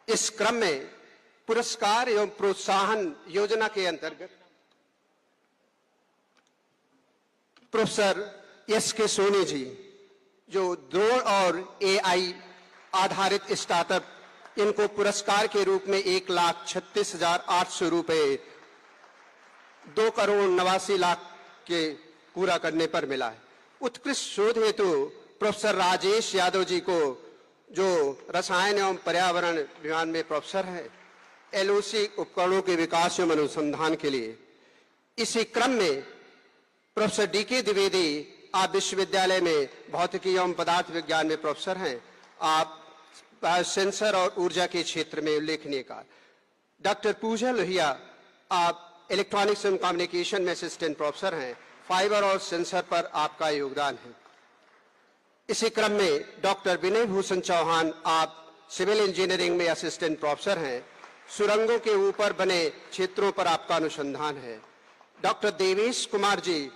इस क्रम में पुरस्कार एवं प्रोत्साहन योजना के अंतर्गत प्रोफेसर एस के सोनी जी, जो द्रोण और एआई आधारित स्टार्टअप, इनको पुरस्कार के रूप में 1,36,800 रुपए 2,89,00,000 के पूरा करने पर मिला है। उत्कृष्ट शोध हेतु प्रोफेसर राजेश यादव जी को, जो रसायन एवं पर्यावरण विज्ञान में प्रोफेसर हैं, एलओसी उपकरणों के विकास एवं अनुसंधान के लिए। इसी क्रम में प्रोफेसर डीके द्विवेदी, आप विश्वविद्यालय में भौतिकी एवं पदार्थ विज्ञान में प्रोफेसर हैं, आप सेंसर और ऊर्जा के क्षेत्र में उल्लेखनीय कार्य। डॉक्टर पूजा लोहिया, आप इलेक्ट्रॉनिक्स एंड कम्युनिकेशन में असिस्टेंट प्रोफेसर हैं, फाइबर और सेंसर पर आपका योगदान है। इसी क्रम में डॉक्टर विनय भूषण चौहान, आप सिविल इंजीनियरिंग में असिस्टेंट प्रोफेसर हैं, सुरंगों के ऊपर बने क्षेत्रों पर आपका अनुसंधान है। डॉक्टर देवेश कुमार जी,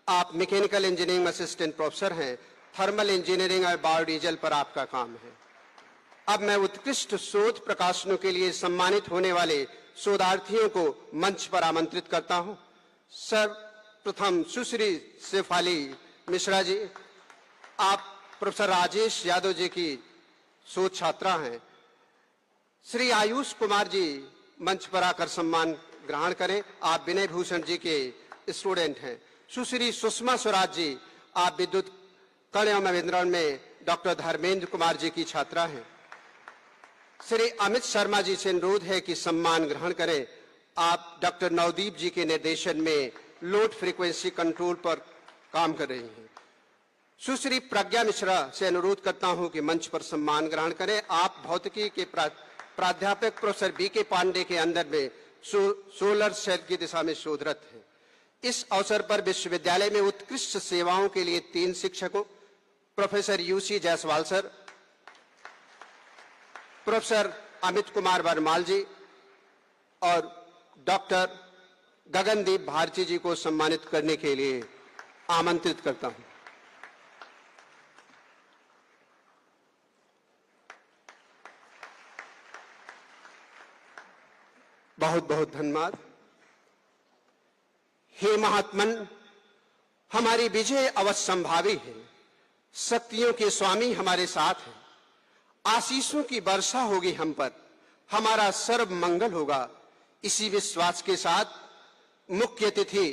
आप मैकेनिकल इंजीनियरिंग में असिस्टेंट प्रोफेसर हैं, थर्मल इंजीनियरिंग और बायोडीजल पर आपका काम है। अब मैं उत्कृष्ट शोध प्रकाशनों के लिए सम्मानित होने वाले शोधार्थियों को मंच पर आमंत्रित करता हूं। सर्वप्रथम सुश्री शेफाली मिश्रा जी, आप प्रोफेसर राजेश यादव जी की शोध छात्रा हैं। श्री आयुष कुमार जी मंच पर आकर सम्मान ग्रहण करें, आप विनय भूषण जी के स्टूडेंट हैं। सुश्री सुषमा स्वराज जी, आप विद्युत कण एवं अभियंत्रण में डॉक्टर धर्मेंद्र कुमार जी की छात्रा हैं। श्री अमित शर्मा जी से अनुरोध है कि सम्मान ग्रहण करें, आप डॉक्टर नवदीप जी के निर्देशन में लोड फ्रीक्वेंसी कंट्रोल पर काम कर रही हैं। सुश्री प्रज्ञा मिश्रा से अनुरोध करता हूं कि मंच पर सम्मान ग्रहण करें, आप भौतिकी के प्राध्यापक प्रोफेसर बी के पांडे के अंदर में सोलर सेल की दिशा में शोधरत हैं। इस अवसर पर विश्वविद्यालय में उत्कृष्ट सेवाओं के लिए 3 शिक्षकों, professor U C Jaiswal sir, professor Amit Kumar Varmal ji और डॉक्टर गगनदीप भारती जी को सम्मानित करने के लिए आमंत्रित करता हूं। बहुत बहुत धन्यवाद। हे महात्मन, हमारी विजय अवश्य संभावी है। शक्तियों के स्वामी हमारे साथ हैं। आशीषों की वर्षा होगी हम पर, हमारा सर्व मंगल होगा। इसी विश्वास के साथ मुख्य अतिथि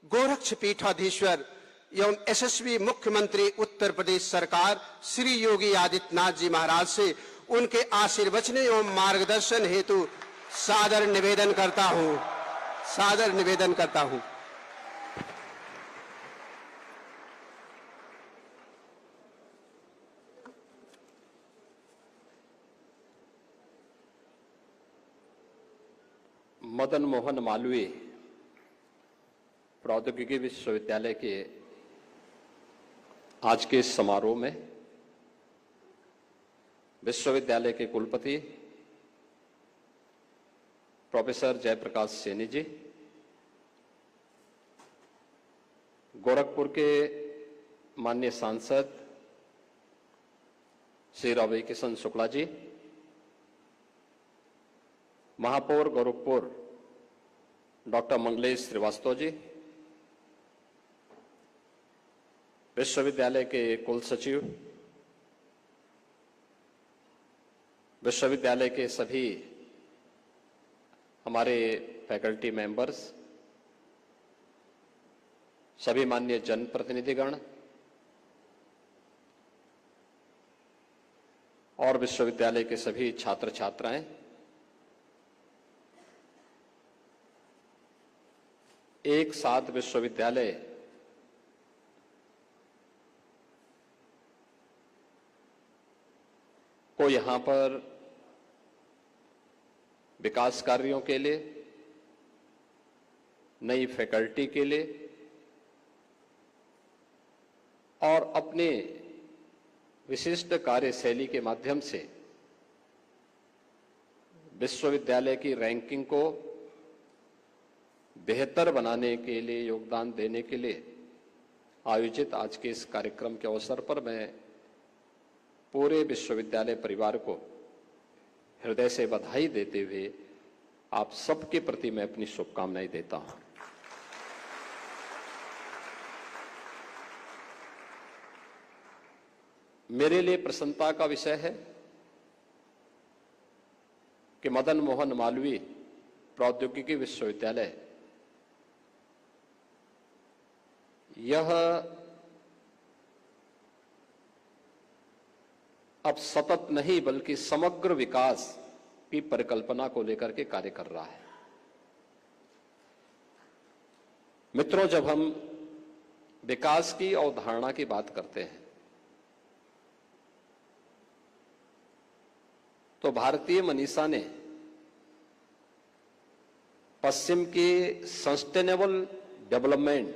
गोरक्ष पीठाधीश्वर एवं यशस्वी मुख्यमंत्री उत्तर प्रदेश सरकार श्री योगी आदित्यनाथ जी महाराज से उनके आशीर्वचन एवं मार्गदर्शन हेतु सादर निवेदन करता हूं। मदन मोहन मालवीय प्रौद्योगिकी विश्वविद्यालय के आज के इस समारोह में विश्वविद्यालय के कुलपति प्रोफेसर जयप्रकाश सैनी जी, गोरखपुर के माननीय सांसद श्री रवि किशन शुक्ला जी, महापौर गोरखपुर डॉक्टर मंगलेश श्रीवास्तव जी, विश्वविद्यालय के कुल सचिव, विश्वविद्यालय के सभी हमारे फैकल्टी मेंबर्स, सभी माननीय जनप्रतिनिधिगण और विश्वविद्यालय के सभी छात्र छात्राएं, एक साथ विश्वविद्यालय को यहां पर विकास कार्यों के लिए, नई फैकल्टी के लिए और अपने विशिष्ट कार्यशैली के माध्यम से विश्वविद्यालय की रैंकिंग को बेहतर बनाने के लिए, योगदान देने के लिए आयोजित आज के इस कार्यक्रम के अवसर पर मैं पूरे विश्वविद्यालय परिवार को हृदय से बधाई देते हुए आप सबके प्रति मैं अपनी शुभकामनाएं देता हूं। मेरे लिए प्रसन्नता का विषय है कि मदन मोहन मालवीय प्रौद्योगिकी विश्वविद्यालय यह अब सतत नहीं बल्कि समग्र विकास की परिकल्पना को लेकर के कार्य कर रहा है। मित्रों, जब हम विकास की अवधारणा की बात करते हैं तो भारतीय मनीषा ने पश्चिम के सस्टेनेबल डेवलपमेंट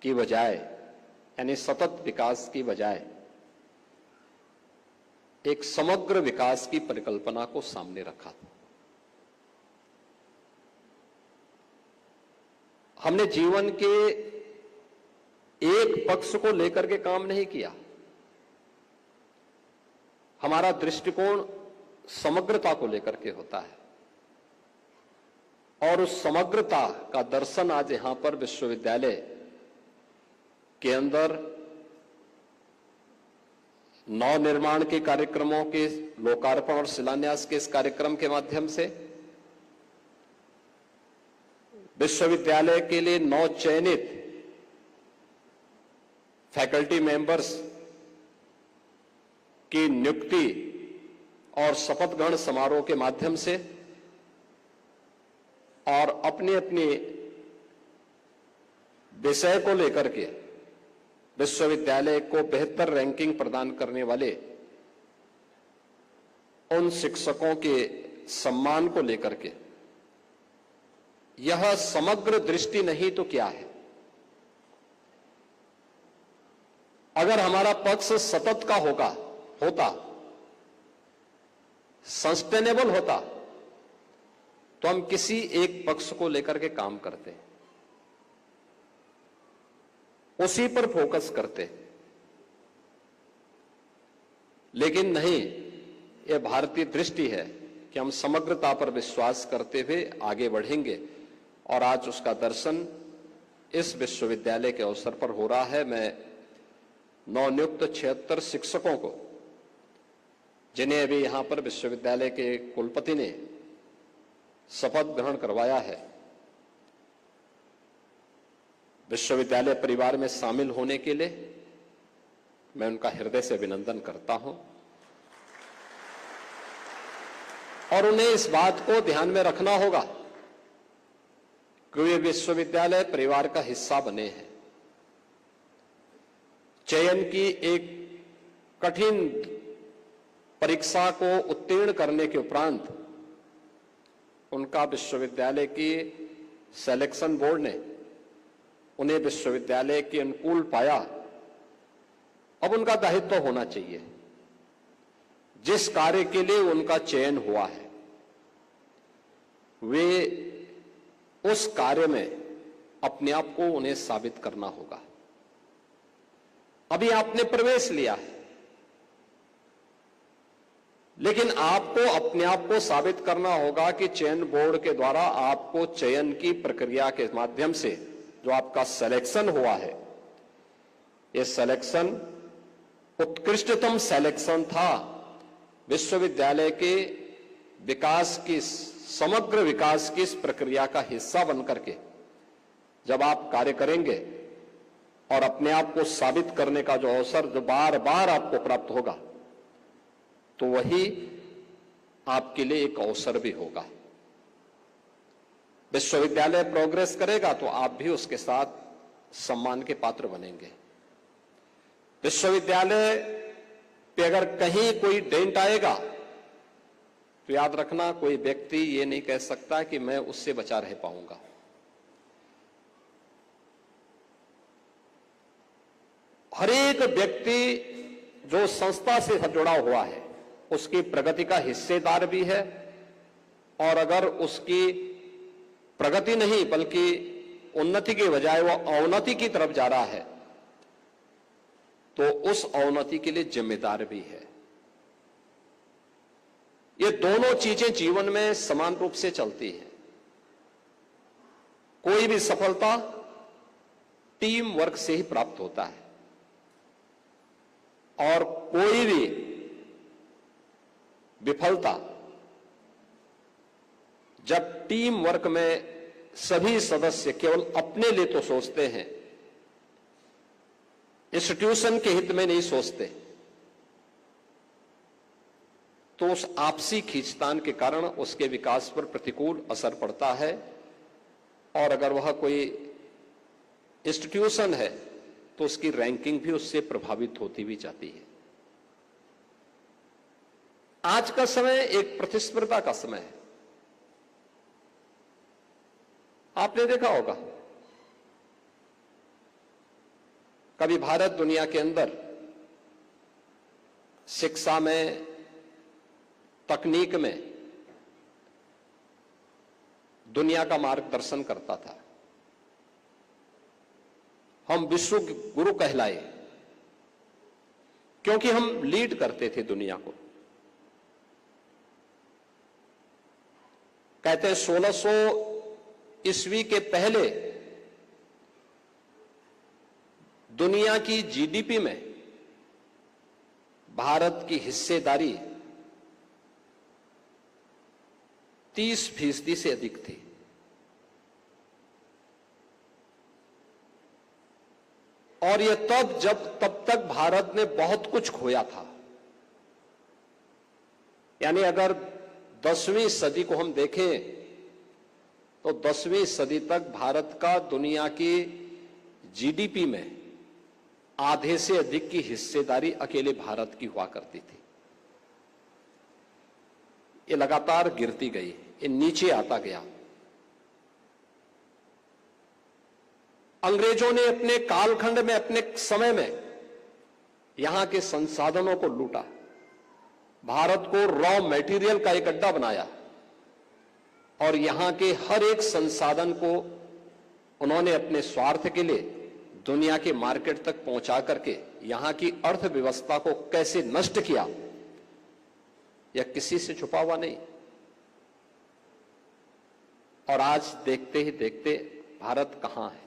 की बजाय यानी सतत विकास की बजाय एक समग्र विकास की परिकल्पना को सामने रखा। हमने जीवन के एक पक्ष को लेकर के काम नहीं किया। हमारा दृष्टिकोण समग्रता को लेकर के होता है और उस समग्रता का दर्शन आज यहां पर विश्वविद्यालय के अंदर नव निर्माण के कार्यक्रमों के लोकार्पण और शिलान्यास के इस कार्यक्रम के माध्यम से विश्वविद्यालय के लिए नव चयनित फैकल्टी मेंबर्स की नियुक्ति और शपथ ग्रहण समारोह के माध्यम से और अपने अपने विषय को लेकर के विश्वविद्यालय को बेहतर रैंकिंग प्रदान करने वाले उन शिक्षकों के सम्मान को लेकर के यह समग्र दृष्टि नहीं तो क्या है। अगर हमारा पक्ष सतत का होता सस्टेनेबल होता तो हम किसी एक पक्ष को लेकर के काम करते, उसी पर फोकस करते, लेकिन नहीं, यह भारतीय दृष्टि है कि हम समग्रता पर विश्वास करते हुए आगे बढ़ेंगे और आज उसका दर्शन इस विश्वविद्यालय के अवसर पर हो रहा है। मैं नवनियुक्त 76 शिक्षकों को, जिन्हें अभी यहां पर विश्वविद्यालय के कुलपति ने शपथ ग्रहण करवाया है, विश्वविद्यालय परिवार में शामिल होने के लिए मैं उनका हृदय से अभिनंदन करता हूं और उन्हें इस बात को ध्यान में रखना होगा कि वे विश्वविद्यालय परिवार का हिस्सा बने हैं। चयन की एक कठिन परीक्षा को उत्तीर्ण करने के उपरांत उनका विश्वविद्यालय की सिलेक्शन बोर्ड ने उन्हें विश्वविद्यालय के अनुकूल पाया। अब उनका दायित्व होना चाहिए, जिस कार्य के लिए उनका चयन हुआ है वे उस कार्य में अपने आप को उन्हें साबित करना होगा। अभी आपने प्रवेश लिया है, लेकिन आपको अपने आप को साबित करना होगा कि चयन बोर्ड के द्वारा आपको चयन की प्रक्रिया के माध्यम से जो आपका सिलेक्शन हुआ है, यह सिलेक्शन उत्कृष्टतम सिलेक्शन था। विश्वविद्यालय के विकास की, समग्र विकास की इस प्रक्रिया का हिस्सा बनकर के जब आप कार्य करेंगे और अपने आप को साबित करने का जो अवसर जो बार बार आपको प्राप्त होगा, तो वही आपके लिए एक अवसर भी होगा। विश्वविद्यालय प्रोग्रेस करेगा तो आप भी उसके साथ सम्मान के पात्र बनेंगे। विश्वविद्यालय पे अगर कहीं कोई डेंट आएगा तो याद रखना, कोई व्यक्ति ये नहीं कह सकता कि मैं उससे बचा रह पाऊंगा। हर एक व्यक्ति जो संस्था से जुड़ा हुआ है उसकी प्रगति का हिस्सेदार भी है, और अगर उसकी प्रगति नहीं बल्कि उन्नति के बजाय वो अवनति की तरफ जा रहा है तो उस अवनति के लिए जिम्मेदार भी है। ये दोनों चीजें जीवन में समान रूप से चलती हैं। कोई भी सफलता टीम वर्क से ही प्राप्त होता है और कोई भी विफलता जब टीम वर्क में सभी सदस्य केवल अपने लिए तो सोचते हैं, इंस्टीट्यूशन के हित में नहीं सोचते, तो उस आपसी खींचतान के कारण उसके विकास पर प्रतिकूल असर पड़ता है। और अगर वह कोई इंस्टीट्यूशन है तो उसकी रैंकिंग भी उससे प्रभावित होती भी जाती है। आज का समय एक प्रतिस्पर्धा का समय है। आपने देखा होगा, कभी भारत दुनिया के अंदर शिक्षा में, तकनीक में दुनिया का मार्गदर्शन करता था। हम विश्व गुरु कहलाए क्योंकि हम लीड करते थे दुनिया को। कहते हैं 1600 ईस्वी के पहले दुनिया की जीडीपी में भारत की हिस्सेदारी 30% से अधिक थी। और यह तब तक भारत ने बहुत कुछ खोया था। यानी अगर 10वीं सदी को हम देखें तो 10वीं सदी तक भारत का दुनिया की जीडीपी में आधे से अधिक की हिस्सेदारी अकेले भारत की हुआ करती थी। ये लगातार गिरती गई, ये नीचे आता गया। अंग्रेजों ने अपने कालखंड में, अपने समय में यहां के संसाधनों को लूटा, भारत को रॉ मटेरियल का एक अड्डा बनाया और यहां के हर एक संसाधन को उन्होंने अपने स्वार्थ के लिए दुनिया के मार्केट तक पहुंचा करके यहां की अर्थव्यवस्था को कैसे नष्ट किया, यह किसी से छुपा हुआ नहीं। और आज देखते ही देखते भारत कहां है।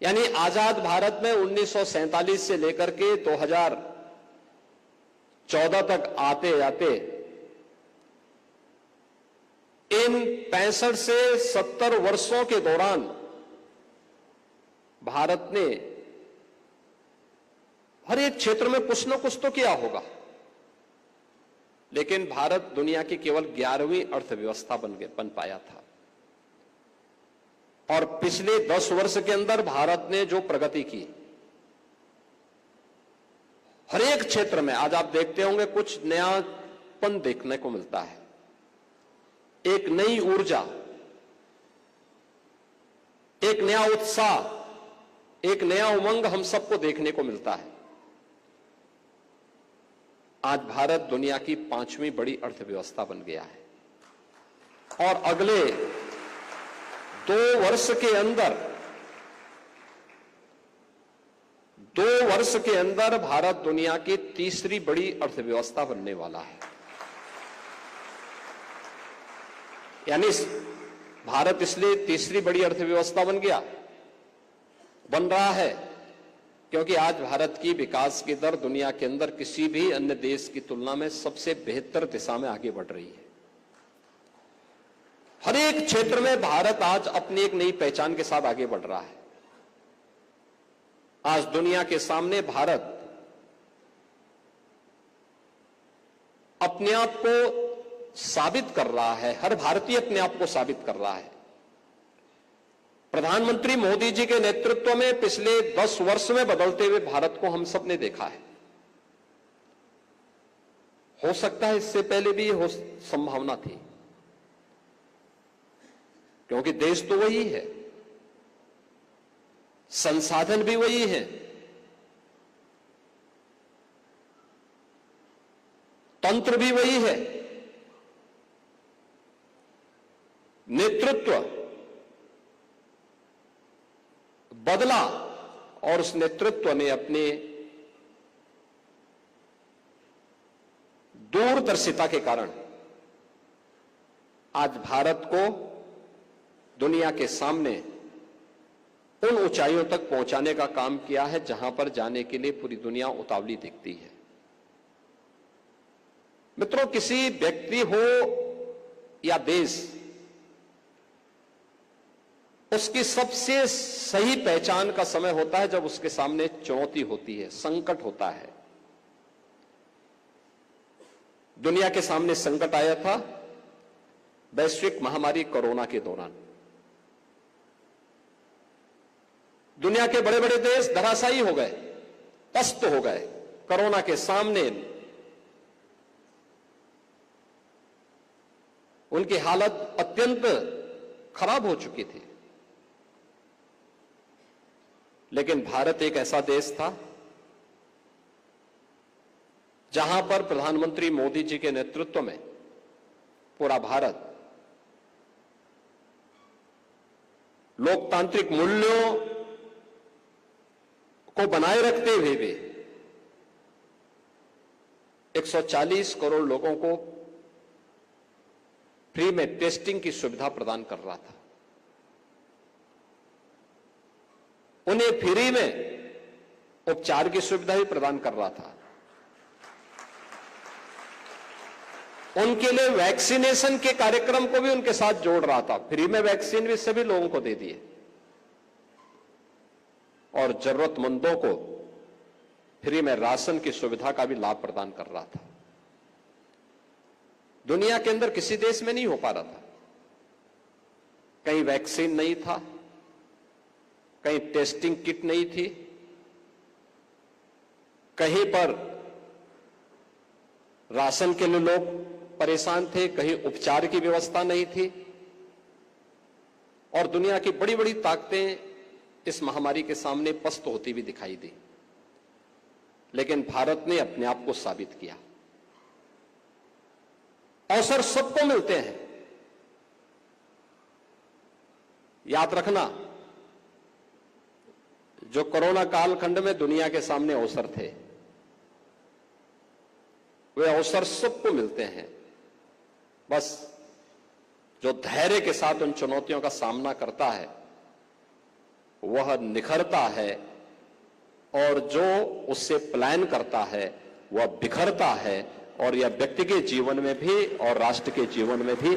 यानी आजाद भारत में 1947 से लेकर के 2014 तक आते आते इन 65 से 70 वर्षों के दौरान भारत ने हर एक क्षेत्र में कुछ न कुछ तो किया होगा, लेकिन भारत दुनिया की केवल 11वीं अर्थव्यवस्था बन पाया था। और पिछले 10 वर्ष के अंदर भारत ने जो प्रगति की, हर एक क्षेत्र में आज आप देखते होंगे कुछ नयापन देखने को मिलता है। एक नई ऊर्जा, एक नया उत्साह, एक नया उमंग हम सबको देखने को मिलता है। आज भारत दुनिया की 5वीं बड़ी अर्थव्यवस्था बन गया है और अगले 2 वर्ष के अंदर भारत दुनिया की 3री बड़ी अर्थव्यवस्था बनने वाला है। यानी भारत इसलिए 3री बड़ी अर्थव्यवस्था बन रहा है क्योंकि आज भारत की विकास की दर दुनिया के अंदर किसी भी अन्य देश की तुलना में सबसे बेहतर दिशा में आगे बढ़ रही है। हर एक क्षेत्र में भारत आज अपनी एक नई पहचान के साथ आगे बढ़ रहा है। आज दुनिया के सामने भारत अपने आप को साबित कर रहा है, हर भारतीय अपने आप को साबित कर रहा है। प्रधानमंत्री मोदी जी के नेतृत्व में पिछले 10 वर्ष में बदलते हुए भारत को हम सब ने देखा है। हो सकता है इससे पहले भी संभावना थी, क्योंकि देश तो वही है, संसाधन भी वही है, तंत्र भी वही है, नेतृत्व बदला और उस नेतृत्व ने अपने दूरदर्शिता के कारण आज भारत को दुनिया के सामने उन ऊंचाइयों तक पहुंचाने का काम किया है जहां पर जाने के लिए पूरी दुनिया उतावली दिखती है। मित्रों, किसी व्यक्ति हो या देश, उसकी सबसे सही पहचान का समय होता है जब उसके सामने चुनौती होती है, संकट होता है। दुनिया के सामने संकट आया था वैश्विक महामारी कोरोना के दौरान। दुनिया के बड़े बड़े देश धराशायी हो गए, पस्त हो गए कोरोना के सामने। उनकी हालत अत्यंत खराब हो चुकी थी। लेकिन भारत एक ऐसा देश था जहां पर प्रधानमंत्री मोदी जी के नेतृत्व में पूरा भारत लोकतांत्रिक मूल्यों को बनाए रखते हुए भी 140 करोड़ लोगों को फ्री में टेस्टिंग की सुविधा प्रदान कर रहा था। उन्हें फ्री में उपचार की सुविधा भी प्रदान कर रहा था। उनके लिए वैक्सीनेशन के कार्यक्रम को भी उनके साथ जोड़ रहा था। फ्री में वैक्सीन भी सभी लोगों को दे दिए और जरूरतमंदों को फ्री में राशन की सुविधा का भी लाभ प्रदान कर रहा था। दुनिया के अंदर किसी देश में नहीं हो पा रहा था। कहीं वैक्सीन नहीं था, कहीं टेस्टिंग किट नहीं थी, कहीं पर राशन के लिए लोग परेशान थे, कहीं उपचार की व्यवस्था नहीं थी। और दुनिया की बड़ी बड़ी ताकतें इस महामारी के सामने पस्त होती भी दिखाई दी। लेकिन भारत ने अपने आप को साबित किया। अवसर सबको मिलते हैं। याद रखना, जो कोरोना कालखंड में दुनिया के सामने अवसर थे, वे अवसर सबको मिलते हैं। बस जो धैर्य के साथ उन चुनौतियों का सामना करता है वह निखरता है, और जो उससे प्लान करता है वह बिखरता है। और यह व्यक्ति के जीवन में भी और राष्ट्र के जीवन में भी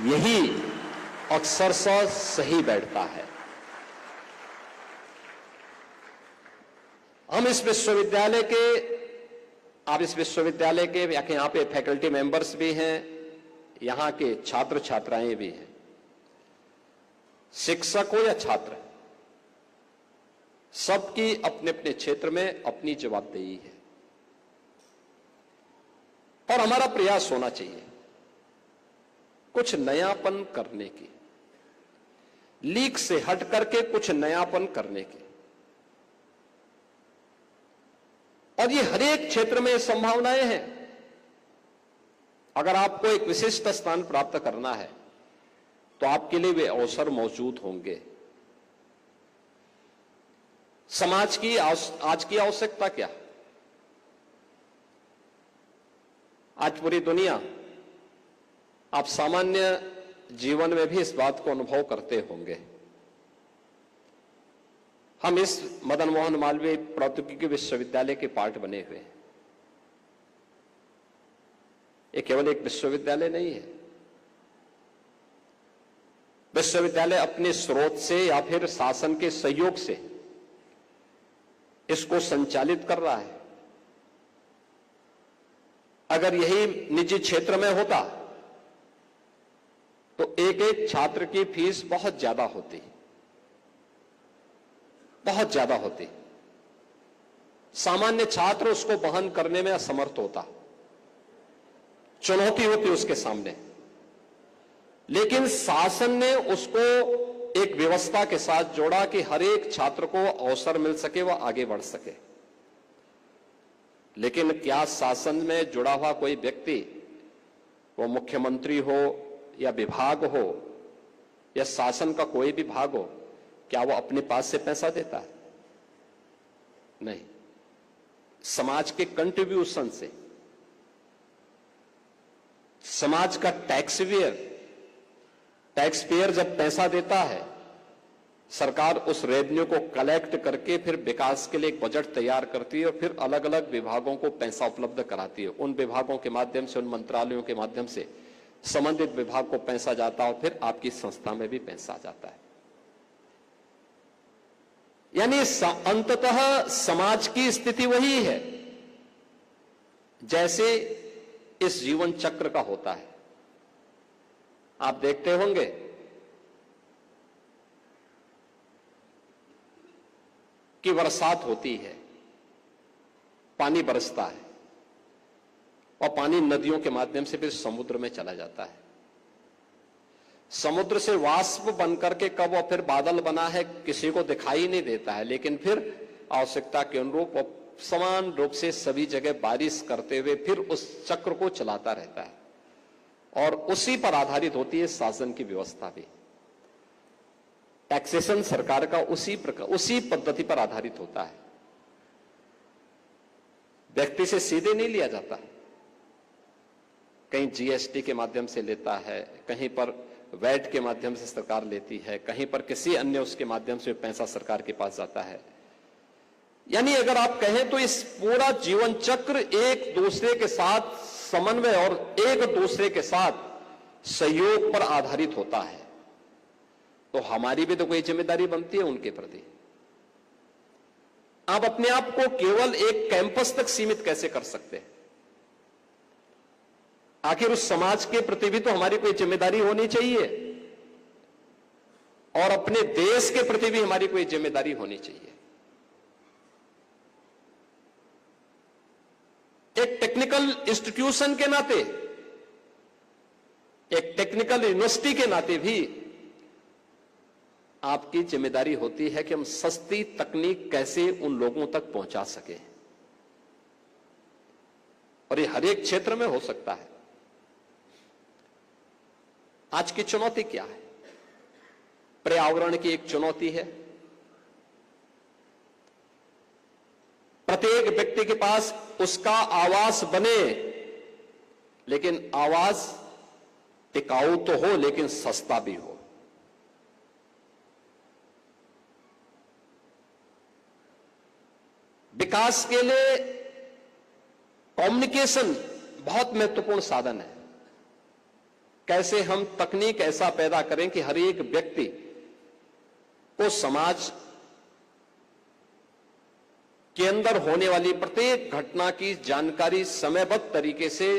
यही अक्सर सही बैठता है। हम इस विश्वविद्यालय के, आप इस विश्वविद्यालय के यहां पे फैकल्टी मेंबर्स भी हैं, यहां के छात्र छात्राएं भी हैं। शिक्षक हो या छात्र, सबकी अपने अपने क्षेत्र में अपनी जवाबदेही है। और हमारा प्रयास होना चाहिए कुछ नयापन करने की, लीक से हट करके कुछ नयापन करने की। और ये हर एक क्षेत्र में संभावनाएं हैं। अगर आपको एक विशिष्ट स्थान प्राप्त करना है तो आपके लिए वे अवसर मौजूद होंगे। समाज की आज की आवश्यकता क्या? आज पूरी दुनिया, आप सामान्य जीवन में भी इस बात को अनुभव करते होंगे। हम इस मदन मोहन मालवीय प्रौद्योगिकी विश्वविद्यालय के पार्ट बने हुए हैं। ये केवल एक विश्वविद्यालय नहीं है। विश्वविद्यालय अपने स्रोत से या फिर शासन के सहयोग से इसको संचालित कर रहा है। अगर यही निजी क्षेत्र में होता तो एक एक छात्र की फीस बहुत ज्यादा होती, बहुत ज्यादा होती। सामान्य छात्र उसको वहन करने में असमर्थ होता, चुनौती होती उसके सामने। लेकिन शासन ने उसको एक व्यवस्था के साथ जोड़ा कि हर एक छात्र को अवसर मिल सके, वह आगे बढ़ सके। लेकिन क्या शासन में जुड़ा हुआ कोई व्यक्ति, वो मुख्यमंत्री हो या विभाग हो या शासन का कोई भी भाग हो, क्या वो अपने पास से पैसा देता है? नहीं। समाज के कंट्रीब्यूशन से, समाज का टैक्स पेयर जब पैसा देता है, सरकार उस रेवेन्यू को कलेक्ट करके फिर विकास के लिए एक बजट तैयार करती है और फिर अलग अलग विभागों को पैसा उपलब्ध कराती है। उन विभागों के माध्यम से, उन मंत्रालयों के माध्यम से संबंधित विभाग को पैसा जाता है और फिर आपकी संस्था में भी पैसा जाता है। यानी अंततः समाज की स्थिति वही है जैसे इस जीवन चक्र का होता है। आप देखते होंगे कि बरसात होती है, पानी बरसता है और पानी नदियों के माध्यम से फिर समुद्र में चला जाता है। समुद्र से वाष्प बनकर के कब और फिर बादल बना है किसी को दिखाई नहीं देता है, लेकिन फिर आवश्यकता के अनुरूप और समान रूप से सभी जगह बारिश करते हुए फिर उस चक्र को चलाता रहता है और उसी पर आधारित होती है शासन की व्यवस्था भी। टैक्सेशन सरकार का उसी पद्धति पर आधारित होता है। व्यक्ति से सीधे नहीं लिया जाता, कहीं जीएसटी के माध्यम से लेता है, कहीं पर वैट के माध्यम से सरकार लेती है, कहीं पर किसी अन्य उसके माध्यम से पैसा सरकार के पास जाता है। यानी अगर आप कहें तो इस पूरा जीवन चक्र एक दूसरे के साथ समन्वय और एक दूसरे के साथ सहयोग पर आधारित होता है। तो हमारी भी तो कोई जिम्मेदारी बनती है उनके प्रति। आप अपने आप को केवल एक कैंपस तक सीमित कैसे कर सकते हैं? आखिर उस समाज के प्रति भी तो हमारी कोई जिम्मेदारी होनी चाहिए और अपने देश के प्रति भी हमारी कोई जिम्मेदारी होनी चाहिए। एक टेक्निकल इंस्टीट्यूशन के नाते, एक टेक्निकल यूनिवर्सिटी के नाते भी आपकी जिम्मेदारी होती है कि हम सस्ती तकनीक कैसे उन लोगों तक पहुंचा सके। और ये हर एक क्षेत्र में हो सकता है। आज की चुनौती क्या है? पर्यावरण की एक चुनौती है। प्रत्येक व्यक्ति के पास उसका आवास बने, लेकिन आवास टिकाऊ तो हो लेकिन सस्ता भी हो। विकास के लिए कम्युनिकेशन बहुत महत्वपूर्ण साधन है। कैसे हम तकनीक ऐसा पैदा करें कि हर एक व्यक्ति को समाज के अंदर होने वाली प्रत्येक घटना की जानकारी समयबद्ध तरीके से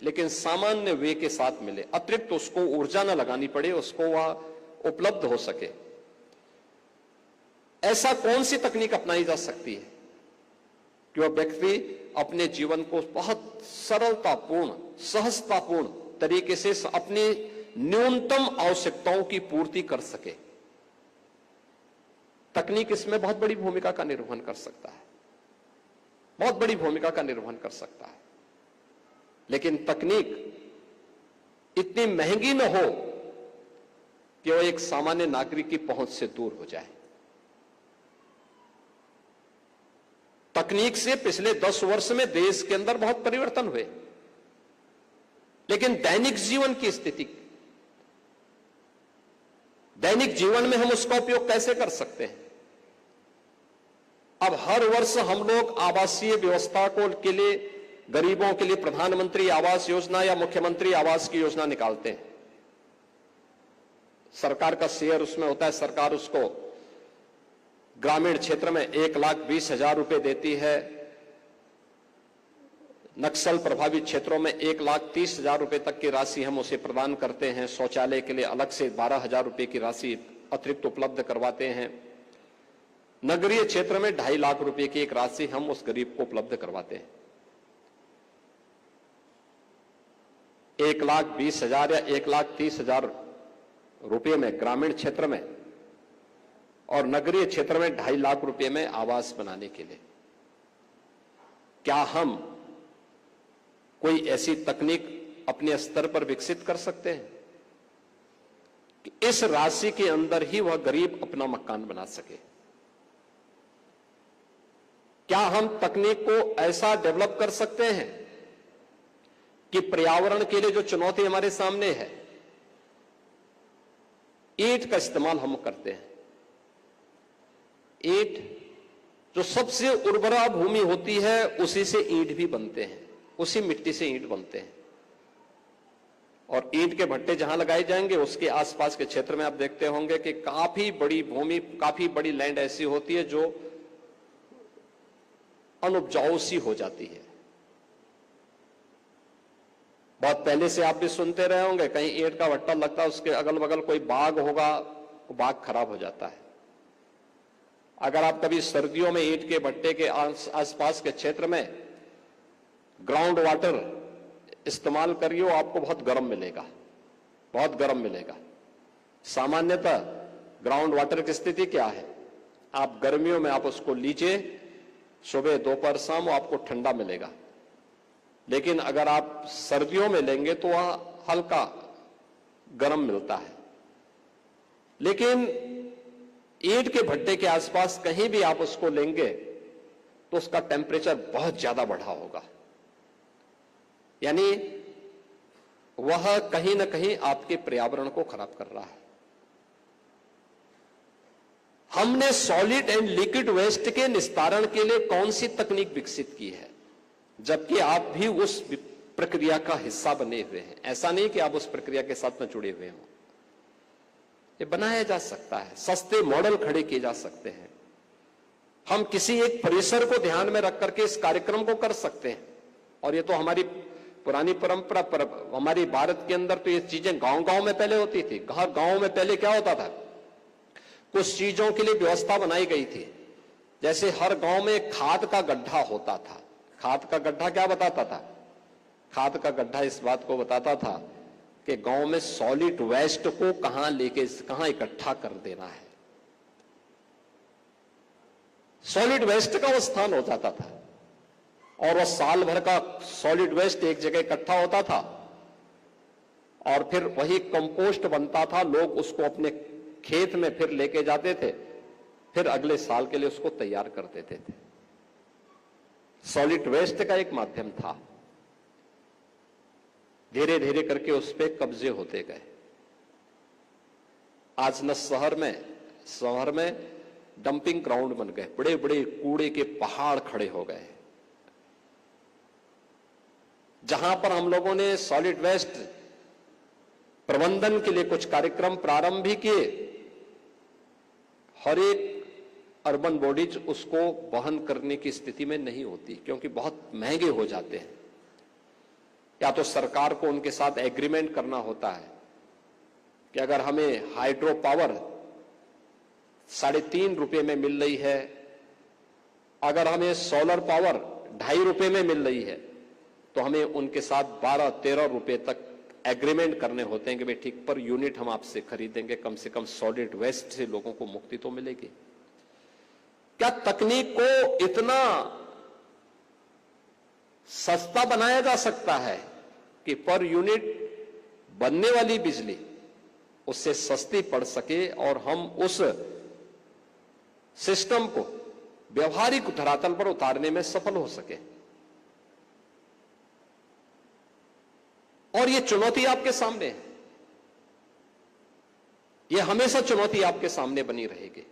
लेकिन सामान्य वे के साथ मिले, अतिरिक्त उसको ऊर्जा न लगानी पड़े, उसको वह उपलब्ध हो सके। ऐसा कौन सी तकनीक अपनाई जा सकती है कि वह व्यक्ति अपने जीवन को बहुत सरलतापूर्ण, सहजतापूर्ण तरीके से अपनी न्यूनतम आवश्यकताओं की पूर्ति कर सके? तकनीक इसमें बहुत बड़ी भूमिका का निर्वहन कर सकता है, बहुत बड़ी भूमिका का निर्वहन कर सकता है। लेकिन तकनीक इतनी महंगी न हो कि वह एक सामान्य नागरिक की पहुंच से दूर हो जाए। तकनीक से पिछले 10 वर्ष में देश के अंदर बहुत परिवर्तन हुए, लेकिन दैनिक जीवन की स्थिति, दैनिक जीवन में हम उसका उपयोग कैसे कर सकते हैं? अब हर वर्ष हम लोग आवासीय व्यवस्था के लिए, गरीबों के लिए प्रधानमंत्री आवास योजना या मुख्यमंत्री आवास की योजना निकालते हैं। सरकार का शेयर उसमें होता है। सरकार उसको ग्रामीण क्षेत्र में 1,20,000 रुपए देती है, नक्सल प्रभावित क्षेत्रों में 1,30,000 रुपए तक की राशि हम उसे प्रदान करते हैं। शौचालय के लिए अलग से 12,000 रुपए की राशि अतिरिक्त उपलब्ध करवाते हैं। नगरीय क्षेत्र में 2.5 लाख रुपए की एक राशि हम उस गरीब को उपलब्ध करवाते हैं। 1,20,000 या 1,30,000 रुपए में ग्रामीण क्षेत्र में और नगरीय क्षेत्र में 2.5 लाख रुपए में आवास बनाने के लिए क्या हम कोई ऐसी तकनीक अपने स्तर पर विकसित कर सकते हैं कि इस राशि के अंदर ही वह गरीब अपना मकान बना सके? क्या हम तकनीक को ऐसा डेवलप कर सकते हैं कि पर्यावरण के लिए जो चुनौती हमारे सामने है, ईंट का इस्तेमाल हम करते हैं। ईंट जो सबसे उर्वरा भूमि होती है, उसी से ईंट भी बनते हैं, उसी मिट्टी से ईंट बनते हैं। और ईंट के भट्टे जहां लगाए जाएंगे, उसके आसपास के क्षेत्र में आप देखते होंगे कि काफी बड़ी भूमि, काफी बड़ी लैंड ऐसी होती है जो अनउपजाऊ सी हो जाती है। बहुत पहले से आप भी सुनते रहे होंगे, कहीं ईंट का भट्टा लगता है, उसके अगल बगल कोई बाग होगा, वो बाग खराब हो जाता है। अगर आप कभी सर्दियों में ईंट के भट्टे के आसपास के क्षेत्र में ग्राउंड वाटर इस्तेमाल करिए, आपको बहुत गर्म मिलेगा, बहुत गर्म मिलेगा। सामान्यतः ग्राउंड वाटर की स्थिति क्या है? आप गर्मियों में आप उसको लीजिए, सुबह दोपहर शाम आपको ठंडा मिलेगा। लेकिन अगर आप सर्दियों में लेंगे तो वह हल्का गर्म मिलता है। लेकिन ईंट के भट्टे के आसपास कहीं भी आप उसको लेंगे तो उसका टेम्परेचर बहुत ज्यादा बढ़ा होगा, यानी वह कहीं ना कहीं आपके पर्यावरण को खराब कर रहा है। हमने सॉलिड एंड लिक्विड वेस्ट के निस्तारण के लिए कौन सी तकनीक विकसित की है, जबकि आप भी उस प्रक्रिया का हिस्सा बने हुए हैं? ऐसा नहीं कि आप उस प्रक्रिया के साथ में जुड़े हुए हों। ये बनाया जा सकता है, सस्ते मॉडल खड़े किए जा सकते हैं। हम किसी एक परिसर को ध्यान में रख करके इस कार्यक्रम को कर सकते हैं। और ये तो हमारी पुरानी परंपरा पर, हमारी भारत के अंदर तो ये चीजें गांव-गांव में पहले होती थी। हर गांव में पहले क्या होता था, कुछ चीजों के लिए व्यवस्था बनाई गई थी। जैसे हर गांव में खाद का गड्ढा होता था। खाद का गड्ढा क्या बताता था? खाद का गड्ढा इस बात को बताता था कि गांव में सॉलिड वेस्ट को कहां इकट्ठा कर देना है। सॉलिड वेस्ट का वो स्थान हो जाता था और वह साल भर का सॉलिड वेस्ट एक जगह इकट्ठा होता था और फिर वही कंपोस्ट बनता था। लोग उसको अपने खेत में फिर लेके जाते थे, फिर अगले साल के लिए उसको तैयार कर देते थे। सॉलिड वेस्ट का एक माध्यम था। धीरे धीरे करके उस पर कब्जे होते गए। आज न शहर में डंपिंग ग्राउंड बन गए, बड़े बड़े कूड़े के पहाड़ खड़े हो गए, जहां पर हम लोगों ने सॉलिड वेस्ट प्रबंधन के लिए कुछ कार्यक्रम प्रारंभ भी किए। हर एक अर्बन बॉडीज उसको वहन करने की स्थिति में नहीं होती, क्योंकि बहुत महंगे हो जाते हैं। या तो सरकार को उनके साथ एग्रीमेंट करना होता है कि अगर हमें हाइड्रो पावर 3.5 रुपए में मिल रही है, अगर हमें सोलर पावर 2.5 रुपए में मिल रही है, तो हमें उनके साथ 12-13 रुपए तक एग्रीमेंट करने होते हैं कि भाई ठीक पर यूनिट हम आपसे खरीदेंगे, कम से कम सॉलिड वेस्ट से लोगों को मुक्ति तो मिलेगी। क्या तकनीक को इतना सस्ता बनाया जा सकता है कि पर यूनिट बनने वाली बिजली उससे सस्ती पड़ सके और हम उस सिस्टम को व्यवहारिक धरातल पर उतारने में सफल हो सके? और ये चुनौती आपके सामने है, ये हमेशा चुनौती आपके सामने बनी रहेगी।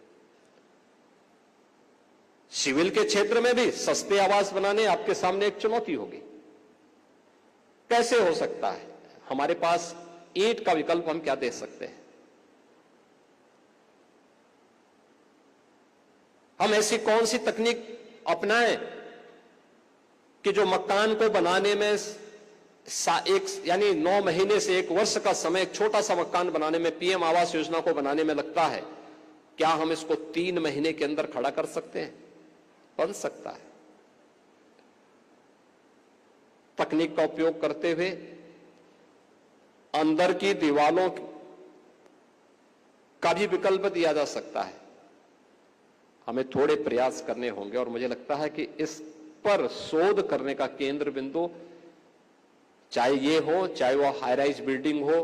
सिविल के क्षेत्र में भी सस्ते आवास बनाने आपके सामने एक चुनौती होगी। कैसे हो सकता है? हमारे पास ईंट का विकल्प हम क्या दे सकते हैं? हम ऐसी कौन सी तकनीक अपनाएं कि जो मकान को बनाने में यानी 9 महीने से 1 वर्ष का समय एक छोटा सा मकान बनाने में, पीएम आवास योजना को बनाने में लगता है, क्या हम इसको 3 महीने के अंदर खड़ा कर सकते हैं? बन सकता है। तकनीक का उपयोग करते हुए अंदर की दीवारों का भी विकल्प दिया जा सकता है। हमें थोड़े प्रयास करने होंगे और मुझे लगता है कि इस पर शोध करने का केंद्र बिंदु, चाहे ये हो, चाहे वो हाई राइज बिल्डिंग हो,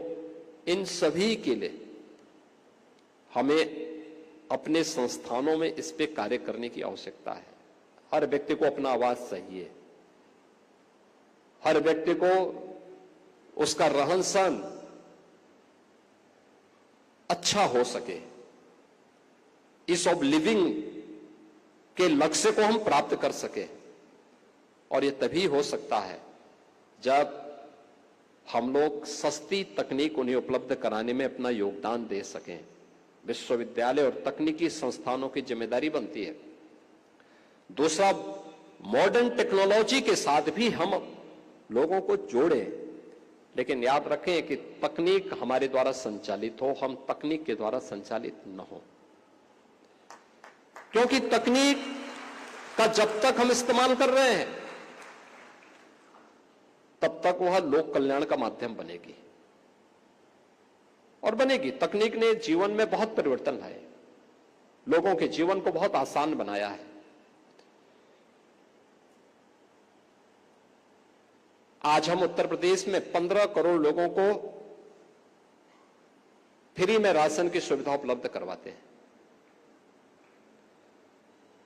इन सभी के लिए हमें अपने संस्थानों में इस पे कार्य करने की आवश्यकता है। हर व्यक्ति को अपना आवास चाहिए, हर व्यक्ति को उसका रहन सहन अच्छा हो सके, ईज ऑफ लिविंग के लक्ष्य को हम प्राप्त कर सके। और यह तभी हो सकता है जब हम लोग सस्ती तकनीक उन्हें उपलब्ध कराने में अपना योगदान दे सकें। विश्वविद्यालय और तकनीकी संस्थानों की जिम्मेदारी बनती है। दूसरा, मॉडर्न टेक्नोलॉजी के साथ भी हम लोगों को जोड़ें, लेकिन याद रखें कि तकनीक हमारे द्वारा संचालित हो, हम तकनीक के द्वारा संचालित न हो। क्योंकि तकनीक का जब तक हम इस्तेमाल कर रहे हैं तब तक वह लोक कल्याण का माध्यम बनेगी और बनेगी। तकनीक ने जीवन में बहुत परिवर्तन लाए, लोगों के जीवन को बहुत आसान बनाया है। आज हम उत्तर प्रदेश में 15 करोड़ लोगों को फ्री में राशन की सुविधा उपलब्ध करवाते हैं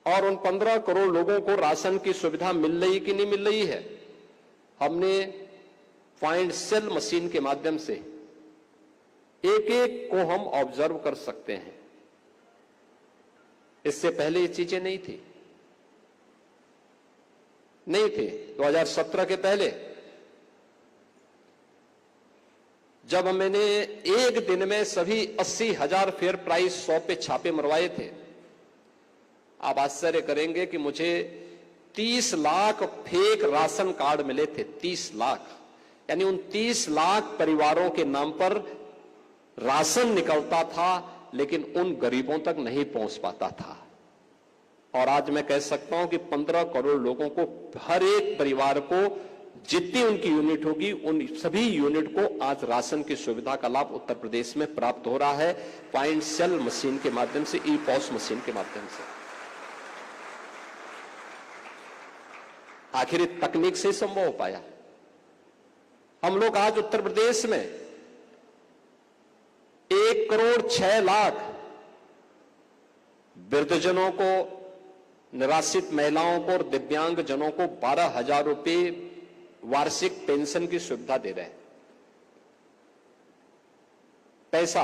और उन 15 करोड़ लोगों को राशन की सुविधा मिल रही कि नहीं मिल रही है, हमने फाइंड सेल मशीन के माध्यम से एक एक को हम ऑब्जर्व कर सकते हैं। इससे पहले ये चीजें नहीं थी। 2017 के पहले जब मैंने एक दिन में सभी 80,000 फेयर प्राइस 100 पे छापे मरवाए थे, आप आश्चर्य करेंगे कि मुझे 30 लाख फेक राशन कार्ड मिले थे। 30 लाख, यानी उन 30 लाख परिवारों के नाम पर राशन निकलता था लेकिन उन गरीबों तक नहीं पहुंच पाता था। और आज मैं कह सकता हूं कि 15 करोड़ लोगों को, हर एक परिवार को जितनी उनकी यूनिट होगी उन सभी यूनिट को आज राशन की सुविधा का लाभ उत्तर प्रदेश में प्राप्त हो रहा है, फाइंड सेल मशीन के माध्यम से, ई पॉस मशीन के माध्यम से। आखिर तकनीक से संभव हो पाया। हम लोग आज उत्तर प्रदेश में 1 करोड़ 6 लाख वृद्धजनों को, निराश्रित महिलाओं को और दिव्यांग जनों को 12,000 रुपए वार्षिक पेंशन की सुविधा दे रहे हैं। पैसा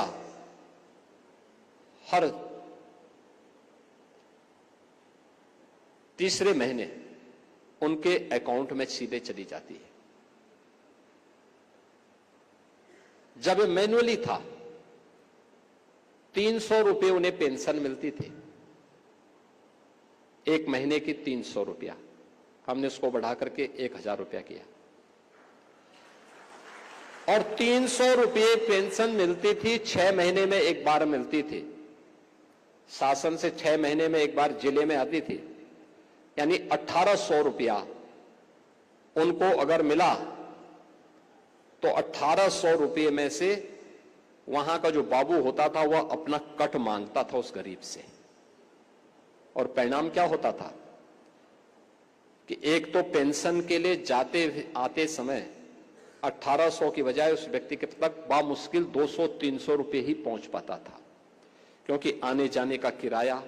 हर तीसरे महीने उनके अकाउंट में सीधे चली जाती है। जब मैनुअली था 300 रुपए उन्हें पेंशन मिलती थी, एक महीने की 300 रुपया, हमने उसको बढ़ा करके 1,000 रुपया किया और 300 रुपये पेंशन मिलती थी, 6 महीने में एक बार मिलती थी। शासन से 6 महीने में एक बार जिले में आती थी, यानी 1,800 रुपया उनको अगर मिला तो 1,800 रुपये में से वहां का जो बाबू होता था वह अपना कट मांगता था उस गरीब से। और परिणाम क्या होता था कि एक तो पेंशन के लिए जाते आते समय 1,800 की बजाय उस व्यक्ति के तक बामुश्किल 200-300 रुपये ही पहुंच पाता था, क्योंकि आने जाने का किराया,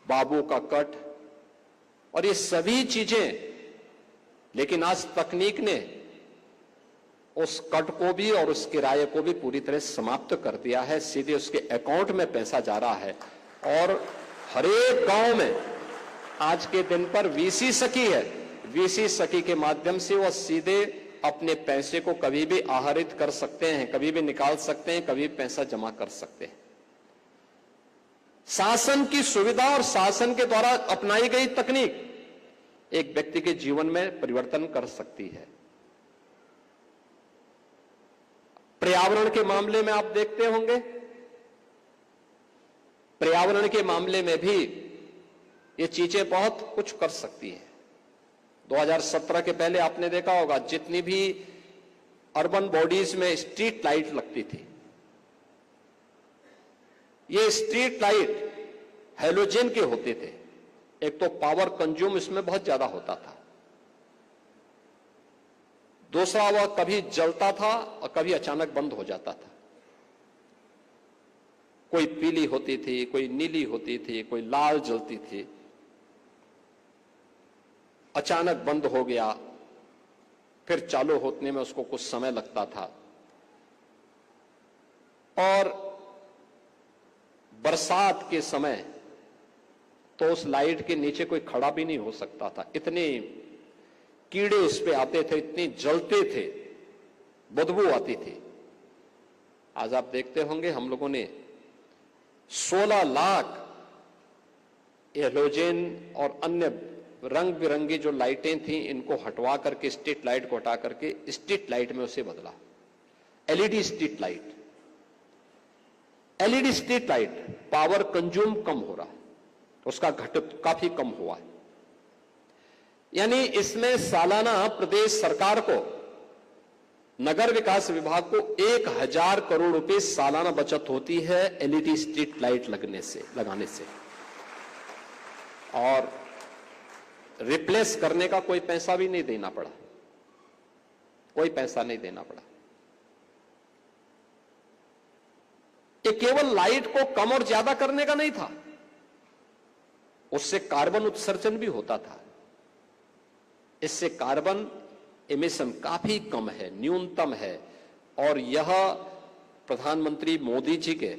बाबू का कट और ये सभी चीजें। लेकिन आज तकनीक ने उस कट को भी और उस किराए को भी पूरी तरह समाप्त कर दिया है। सीधे उसके अकाउंट में पैसा जा रहा है और हरेक गांव में आज के दिन पर वीसी सखी है। वीसी सखी के माध्यम से वह सीधे अपने पैसे को कभी भी आहरित कर सकते हैं, कभी भी निकाल सकते हैं, कभी भी पैसा जमा कर सकते हैं। शासन की सुविधा और शासन के द्वारा अपनाई गई तकनीक एक व्यक्ति के जीवन में परिवर्तन कर सकती है। पर्यावरण के मामले में आप देखते होंगे, पर्यावरण के मामले में भी ये चीजें बहुत कुछ कर सकती हैं। 2017 के पहले आपने देखा होगा जितनी भी अर्बन बॉडीज में स्ट्रीट लाइट लगती थी, ये स्ट्रीट लाइट हैलोजन के होते थे। एक तो पावर कंज्यूम इसमें बहुत ज्यादा होता था, दूसरा वह कभी जलता था और कभी अचानक बंद हो जाता था। कोई पीली होती थी, कोई नीली होती थी, कोई लाल जलती थी, अचानक बंद हो गया फिर चालू होने में उसको कुछ समय लगता था, और बरसात के समय तो उस लाइट के नीचे कोई खड़ा भी नहीं हो सकता था, इतने कीड़े उस पे आते थे, इतने जलते थे, बदबू आती थी। आज आप देखते होंगे हम लोगों ने 16 लाख हेलोजन और अन्य रंग बिरंगी जो लाइटें थी इनको हटवा करके, स्ट्रीट लाइट को हटा करके स्ट्रीट लाइट में उसे बदला, LED street light. LED street light power consume कम हो रहा है, उसका घटक काफी कम हुआ है। यानी इसमें सालाना प्रदेश सरकार को, नगर विकास विभाग को 1000 करोड़ रुपए सालाना बचत होती है एलईडी स्ट्रीट लाइट लगाने से, और रिप्लेस करने का कोई पैसा भी नहीं देना पड़ा, कोई पैसा नहीं देना पड़ा। ये केवल लाइट को कम और ज्यादा करने का नहीं था, उससे कार्बन उत्सर्जन भी होता था। इससे कार्बन एमिशन काफी कम है, न्यूनतम है, और यह प्रधानमंत्री मोदी जी के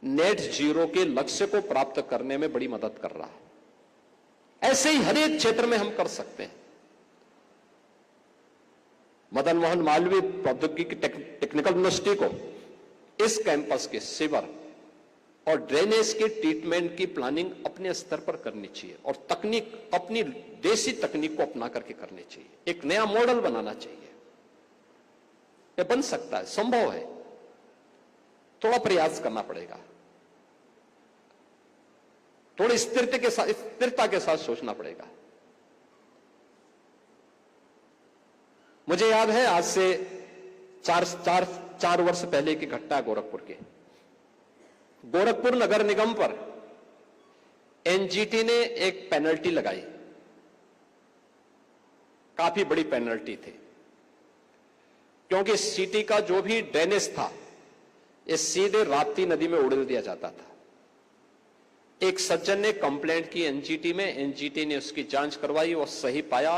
नेट जीरो के लक्ष्य को प्राप्त करने में बड़ी मदद कर रहा है। ऐसे ही हर एक क्षेत्र में हम कर सकते हैं। मदन मोहन मालवीय प्रौद्योगिकी टेक्निकल यूनिवर्सिटी को इस कैंपस के सीवर और ड्रेनेज के ट्रीटमेंट की प्लानिंग अपने स्तर पर करनी चाहिए, और तकनीक अपनी देसी तकनीक को अपना करके करनी चाहिए। एक नया मॉडल बनाना चाहिए। यह बन सकता है, संभव है, थोड़ा प्रयास करना पड़ेगा, थोड़ी स्थिरता के साथ सोचना पड़ेगा। मुझे याद है आज से चार वर्ष पहले की घटना गोरखपुर की। गोरखपुर नगर निगम पर एनजीटी ने एक पेनल्टी लगाई, काफी बड़ी पेनल्टी थी, क्योंकि सिटी का जो भी ड्रेनेज था ये सीधे राप्ती नदी में उड़ेल दिया जाता था। एक सज्जन ने कंप्लेंट की एनजीटी में, एनजीटी ने उसकी जांच करवाई और सही पाया,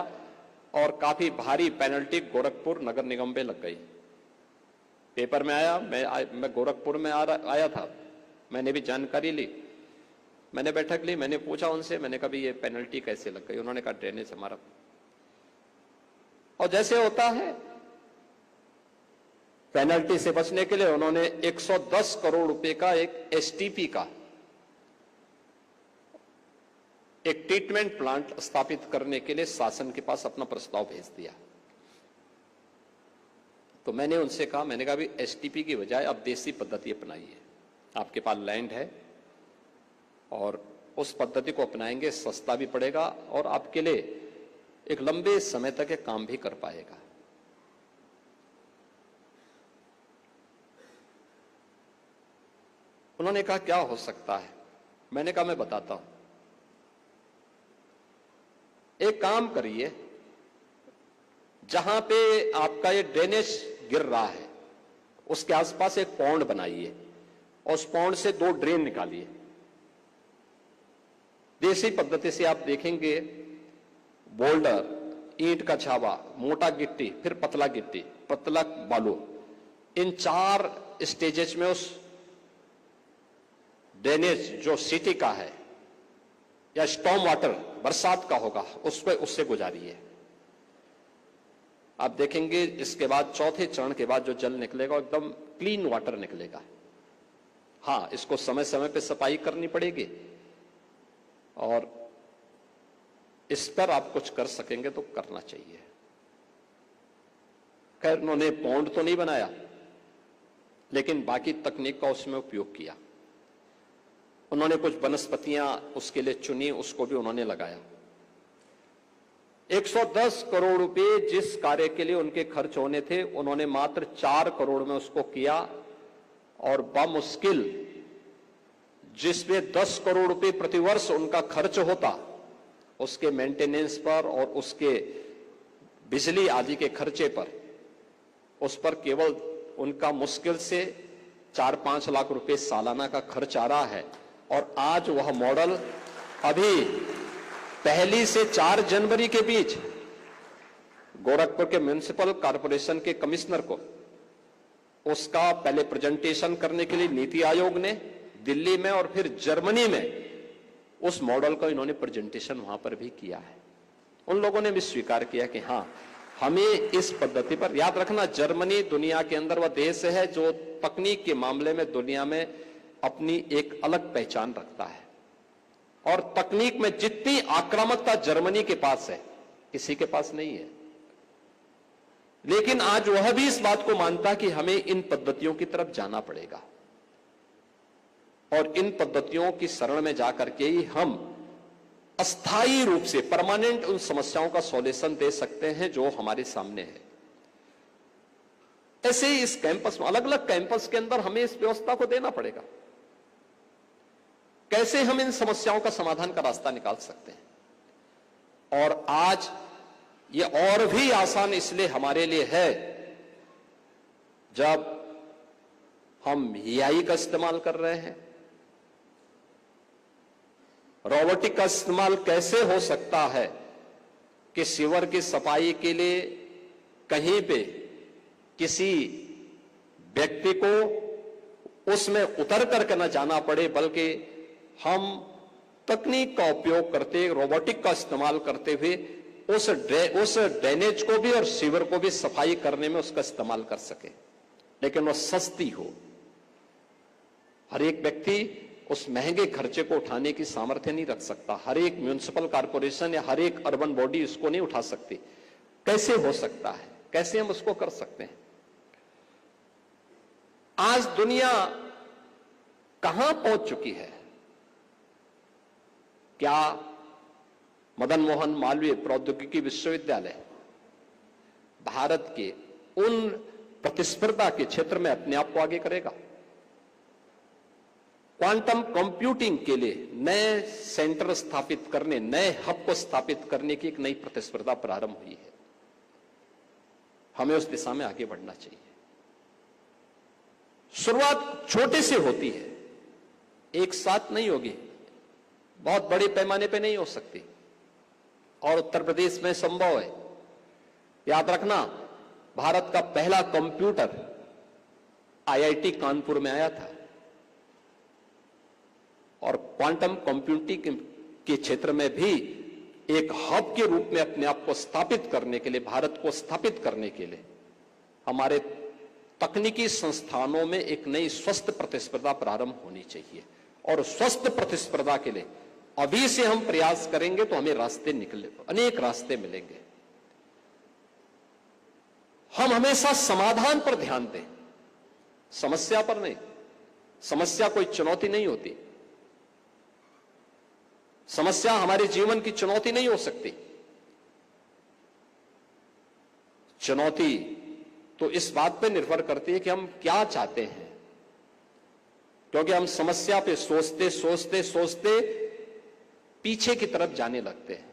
और काफी भारी पेनल्टी गोरखपुर नगर निगम पे लग गई। पेपर में आया, मैं गोरखपुर में आया था, मैंने भी जानकारी ली, मैंने बैठक ली, मैंने पूछा उनसे, मैंने कहा ये पेनल्टी कैसे लग गई? उन्होंने कहा ड्रेनेज हमारा। और जैसे होता है, पेनल्टी से बचने के लिए उन्होंने 110 करोड़ रुपए का एक एसटीपी का एक ट्रीटमेंट प्लांट स्थापित करने के लिए शासन के पास अपना प्रस्ताव भेज दिया। तो मैंने उनसे कहा, मैंने कहा भी एसटीपी की बजाय आप देसी पद्धति अपनाइए, आपके पास लैंड है और उस पद्धति को अपनाएंगे, सस्ता भी पड़ेगा और आपके लिए एक लंबे समय तक ये काम भी कर पाएगा। उन्होंने कहा क्या हो सकता है? मैंने कहा मैं बताता हूं, एक काम करिए, जहां पे आपका ये ड्रेनेज गिर रहा है उसके आसपास एक पॉन्ड बनाइए और उस पॉन्ड से 2 ड्रेन निकालिए। देसी पद्धति से आप देखेंगे, बोल्डर, ईंट का छावा, मोटा गिट्टी, फिर पतला गिट्टी, पतला बालू, इन 4 स्टेजेस में उस ड्रेनेज जो सिटी का है या स्टॉर्म वाटर बरसात का होगा उससे गुजारिए। आप देखेंगे इसके बाद चौथे चरण के बाद जो जल निकलेगा एकदम क्लीन वाटर निकलेगा। हाँ, इसको समय समय पे सफाई करनी पड़ेगी और इस पर आप कुछ कर सकेंगे तो करना चाहिए। खैर, उन्होंने पॉन्ड तो नहीं बनाया, लेकिन बाकी तकनीक का उसमें उपयोग किया। उन्होंने कुछ वनस्पतियां उसके लिए चुनी, उसको भी उन्होंने लगाया। 110 करोड़ रुपए जिस कार्य के लिए उनके खर्च होने थे, उन्होंने मात्र 4 करोड़ में उसको किया, और बामुश्किल जिसमें 10 करोड़ रुपए प्रतिवर्ष उनका खर्च होता, उसके मेंटेनेंस पर और उसके बिजली आदि के खर्चे पर, उस पर केवल उनका मुश्किल से 4-5 लाख रुपए सालाना का खर्च आ रहा है। और आज वह मॉडल अभी 1 से 4 जनवरी के बीच गोरखपुर के म्युनिसिपल कॉर्पोरेशन के कमिश्नर को उसका पहले प्रेजेंटेशन करने के लिए नीति आयोग ने दिल्ली में और फिर जर्मनी में उस मॉडल का इन्होंने प्रेजेंटेशन वहां पर भी किया है। उन लोगों ने भी स्वीकार किया कि हां, हमें इस पद्धति पर, याद रखना जर्मनी दुनिया के अंदर वह देश है जो तकनीक के मामले में दुनिया में अपनी एक अलग पहचान रखता है, और तकनीक में जितनी आक्रामकता जर्मनी के पास है किसी के पास नहीं है। लेकिन आज वह भी इस बात को मानता कि हमें इन पद्धतियों की तरफ जाना पड़ेगा और इन पद्धतियों की शरण में जाकर के ही हम अस्थायी रूप से परमानेंट उन समस्याओं का सॉल्यूशन दे सकते हैं जो हमारे सामने है। ऐसे ही इस कैंपस में, अलग अलग कैंपस के अंदर हमें इस व्यवस्था को देना पड़ेगा। कैसे हम इन समस्याओं का समाधान का रास्ता निकाल सकते हैं। और आज ये और भी आसान इसलिए हमारे लिए है जब हम एआई का इस्तेमाल कर रहे हैं। रोबोटिक का इस्तेमाल कैसे हो सकता है कि सीवर की सफाई के लिए कहीं पे किसी व्यक्ति को उसमें उतर करके न जाना पड़े, बल्कि हम तकनीक का उपयोग करते, रोबोटिक का इस्तेमाल करते हुए उस ड्रेनेज को भी और सीवर को भी सफाई करने में उसका इस्तेमाल कर सके, लेकिन वो सस्ती हो। हर एक व्यक्ति उस महंगे खर्चे को उठाने की सामर्थ्य नहीं रख सकता। हर एक म्युनिसिपल कॉर्पोरेशन या हर एक अर्बन बॉडी इसको नहीं उठा सकती। कैसे हो सकता है, कैसे हम उसको कर सकते हैं। आज दुनिया कहां पहुंच चुकी है। क्या मदन मोहन मालवीय प्रौद्योगिकी विश्वविद्यालय भारत के उन प्रतिस्पर्धा के क्षेत्र में अपने आप को आगे करेगा? क्वांटम कंप्यूटिंग के लिए नए सेंटर स्थापित करने, नए हब को स्थापित करने की एक नई प्रतिस्पर्धा प्रारंभ हुई है। हमें उस दिशा में आगे बढ़ना चाहिए। शुरुआत छोटे से होती है, एक साथ नहीं होगी, बहुत बड़े पैमाने पे नहीं हो सकती, और उत्तर प्रदेश में संभव है। याद रखना, भारत का पहला कंप्यूटर आईआईटी कानपुर में आया था, और क्वांटम कंप्यूटिंग के क्षेत्र में भी एक हब के रूप में अपने आप को स्थापित करने के लिए, भारत को स्थापित करने के लिए हमारे तकनीकी संस्थानों में एक नई स्वस्थ प्रतिस्पर्धा प्रारंभ होनी चाहिए। और स्वस्थ प्रतिस्पर्धा के लिए अभी से हम प्रयास करेंगे तो हमें रास्ते निकले, अनेक रास्ते मिलेंगे। हम हमेशा समाधान पर ध्यान दें, समस्या पर नहीं। समस्या कोई चुनौती नहीं होती, समस्या हमारे जीवन की चुनौती नहीं हो सकती। चुनौती तो इस बात पर निर्भर करती है कि हम क्या चाहते हैं, क्योंकि हम समस्या पे सोचते सोचते सोचते पीछे की तरफ जाने लगते हैं।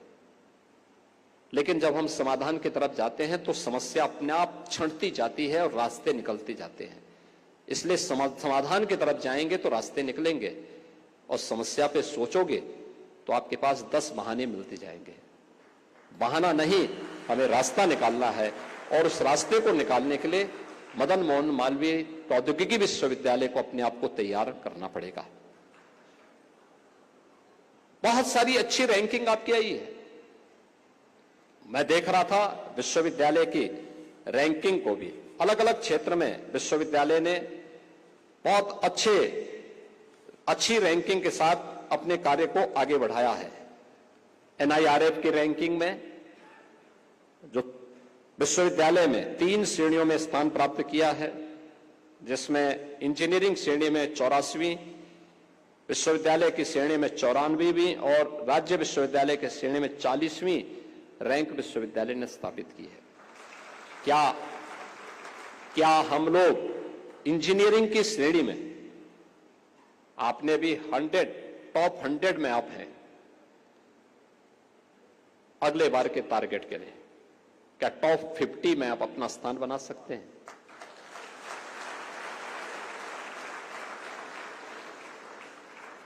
लेकिन जब हम समाधान की तरफ जाते हैं तो समस्या अपने आप छंटती जाती है और रास्ते निकलते जाते हैं। इसलिए समाधान की तरफ जाएंगे तो रास्ते निकलेंगे, और समस्या पे सोचोगे तो आपके पास 10 बहाने मिलते जाएंगे। बहाना नहीं, हमें रास्ता निकालना है, और उस रास्ते को निकालने के लिए मदन मोहन मालवीय प्रौद्योगिकी विश्वविद्यालय को अपने आप को तैयार करना पड़ेगा। बहुत सारी अच्छी रैंकिंग आपकी आई है। मैं देख रहा था विश्वविद्यालय की रैंकिंग को भी, अलग अलग क्षेत्र में विश्वविद्यालय ने बहुत अच्छी रैंकिंग के साथ अपने कार्य को आगे बढ़ाया है। एनआईआरएफ की रैंकिंग में जो विश्वविद्यालय में 3 श्रेणियों में स्थान प्राप्त किया है, जिसमें इंजीनियरिंग श्रेणी में 84वीं, विश्वविद्यालय की श्रेणी में 94वीं और राज्य विश्वविद्यालय के श्रेणी में 40वीं रैंक विश्वविद्यालय ने स्थापित की है। क्या हम लोग इंजीनियरिंग की श्रेणी में, आपने भी टॉप 100 में आप हैं अगले बार के टारगेट के लिए, क्या टॉप 50 में आप अपना स्थान बना सकते हैं?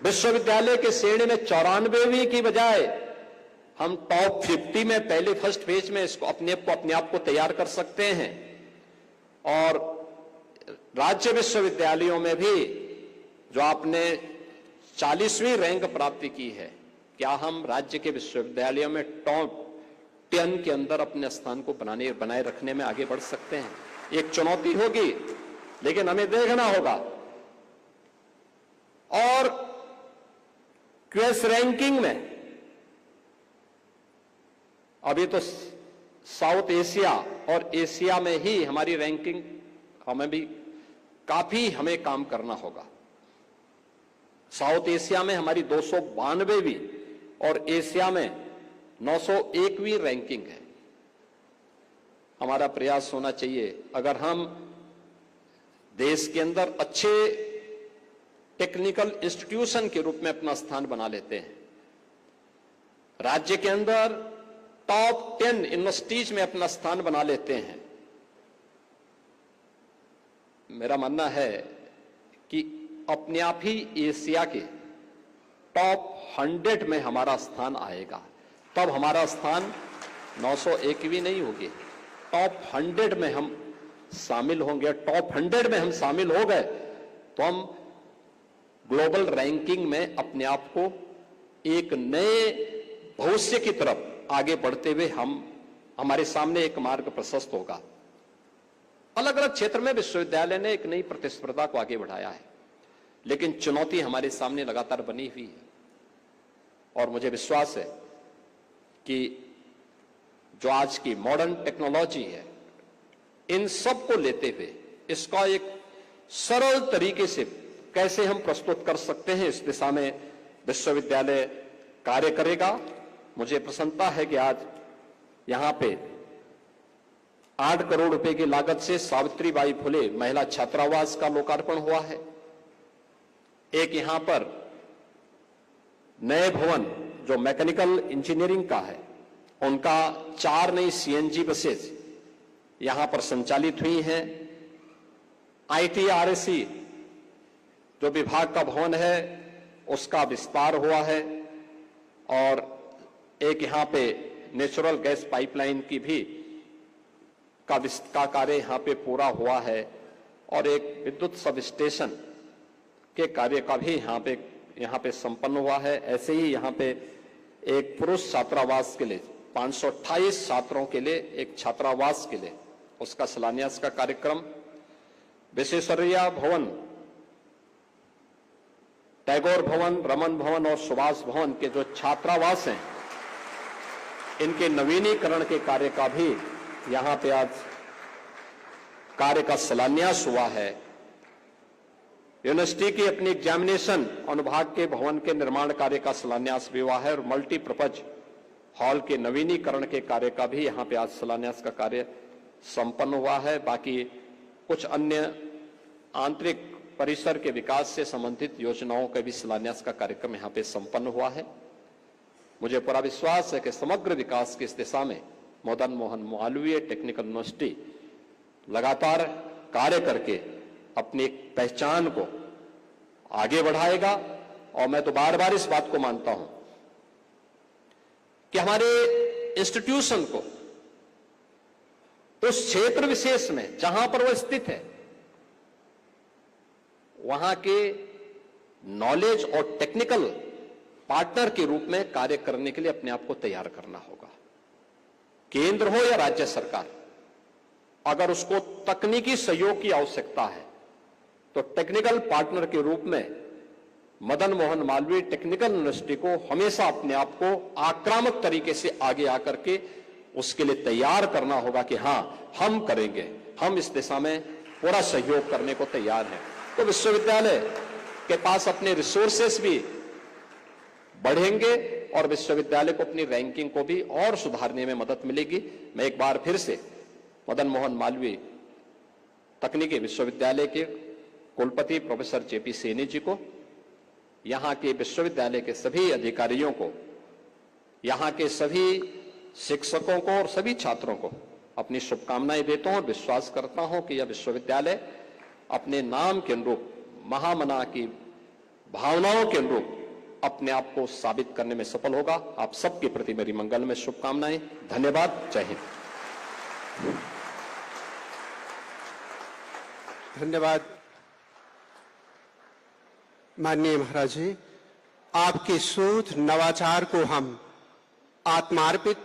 विश्वविद्यालय के श्रेणी में 94वीं की बजाय हम टॉप 50 में पहले फर्स्ट फेज में इसको अपने आप को तैयार कर सकते हैं। और राज्य विश्वविद्यालयों में भी जो आपने 40वीं रैंक प्राप्ति की है, क्या हम राज्य के विश्वविद्यालयों में टॉप 10 के अंदर अपने स्थान को बनाए रखने में आगे बढ़ सकते हैं? एक चुनौती होगी, लेकिन हमें देखना होगा। और क्यूएस रैंकिंग में अभी तो साउथ एशिया और एशिया में ही हमारी रैंकिंग, हमें भी काफी हमें काम करना होगा। साउथ एशिया में हमारी 292वीं और एशिया में 901वीं रैंकिंग है। हमारा प्रयास होना चाहिए, अगर हम देश के अंदर अच्छे टेक्निकल इंस्टीट्यूशन के रूप में अपना स्थान बना लेते हैं, राज्य के अंदर टॉप 10 यूनिवर्सिटीज में अपना स्थान बना लेते हैं, मेरा मानना है कि अपने आप ही एशिया के टॉप 100 में हमारा स्थान आएगा। तब हमारा स्थान 901वीं नहीं होगी, टॉप 100 में हम शामिल होंगे। टॉप 100 में हम शामिल हो गए तो हम ग्लोबल रैंकिंग में अपने आप को एक नए भविष्य की तरफ आगे बढ़ते हुए हमारे सामने एक मार्ग प्रशस्त होगा। अलग अलग क्षेत्र में विश्वविद्यालय ने एक नई प्रतिस्पर्धा को आगे बढ़ाया है, लेकिन चुनौती हमारे सामने लगातार बनी हुई है। और मुझे विश्वास है कि जो आज की मॉडर्न टेक्नोलॉजी है, इन सब को लेते हुए इसका एक सरल तरीके से कैसे हम प्रस्तुत कर सकते हैं, इस दिशा में विश्वविद्यालय कार्य करेगा। मुझे प्रसन्नता है कि आज यहां पे 8 करोड़ रुपए की लागत से सावित्रीबाई फुले महिला छात्रावास का लोकार्पण हुआ है। एक यहां पर नए भवन जो मैकेनिकल इंजीनियरिंग का है, उनका 4 नई सीएनजी बसेस यहां पर संचालित हुई हैं। आईटीआरएसी जो विभाग का भवन है, उसका विस्तार हुआ है। और एक यहां पे नेचुरल गैस पाइपलाइन की भी का कार्य यहां पे पूरा हुआ है। और एक विद्युत सब स्टेशन के कार्य का भी यहां पे संपन्न हुआ है। ऐसे ही यहां पे एक पुरुष छात्रावास के लिए 528 छात्रों के लिए एक छात्रावास के लिए उसका शिलान्यास का कार्यक्रम, विश्वेश्वरैया भवन, टैगोर भवन, रमन भवन और सुभाष भवन के जो छात्रावास हैं, इनके नवीनीकरण के कार्य का भी यहां पे आज कार्य का शिलान्यास हुआ है। यूनिवर्सिटी की अपनी एग्जामिनेशन अनुभाग के भवन के निर्माण कार्य का शिलान्यास भी हुआ है। और मल्टीपर्पज हॉल के नवीनीकरण के कार्य का भी यहां पे आज शिलान्यास का कार्य संपन्न हुआ है। बाकी कुछ अन्य आंतरिक परिसर के विकास से संबंधित योजनाओं का भी शिलान्यास का कार्यक्रम यहां पे संपन्न हुआ है। मुझे पूरा विश्वास है कि समग्र विकास की इस दिशा में मदन मोहन मालवीय टेक्निकल यूनिवर्सिटी लगातार कार्य करके अपनी पहचान को आगे बढ़ाएगा। और मैं तो बार बार इस बात को मानता हूं कि हमारे इंस्टीट्यूशन को उस क्षेत्र विशेष में जहां पर वह स्थित है, वहां के नॉलेज और टेक्निकल पार्टनर के रूप में कार्य करने के लिए अपने आप को तैयार करना होगा। केंद्र हो या राज्य सरकार, अगर उसको तकनीकी सहयोग की आवश्यकता है तो टेक्निकल पार्टनर के रूप में मदन मोहन मालवीय टेक्निकल यूनिवर्सिटी को हमेशा अपने आप को आक्रामक तरीके से आगे आकर के उसके लिए तैयार करना होगा कि हां, हम करेंगे, हम इस दिशा में पूरा सहयोग करने को तैयार हैं। तो विश्वविद्यालय के पास अपने रिसोर्सेस भी बढ़ेंगे और विश्वविद्यालय को अपनी रैंकिंग को भी और सुधारने में मदद मिलेगी। मैं एक बार फिर से मदन मोहन मालवीय तकनीकी विश्वविद्यालय के कुलपति प्रोफेसर जेपी सैनी जी को, यहां के विश्वविद्यालय के सभी अधिकारियों को, यहां के सभी शिक्षकों को और सभी छात्रों को अपनी शुभकामनाएं देता हूं और विश्वास करता हूं कि यह विश्वविद्यालय अपने नाम के अनुरूप, महामना की भावनाओं के अनुरूप अपने आप को साबित करने में सफल होगा। आप सबके प्रति मेरी मंगलमय शुभकामनाएं। धन्यवाद। जय हिंद। धन्यवाद माननीय महाराज जी। आपके शोध नवाचार को हम आत्मार्पित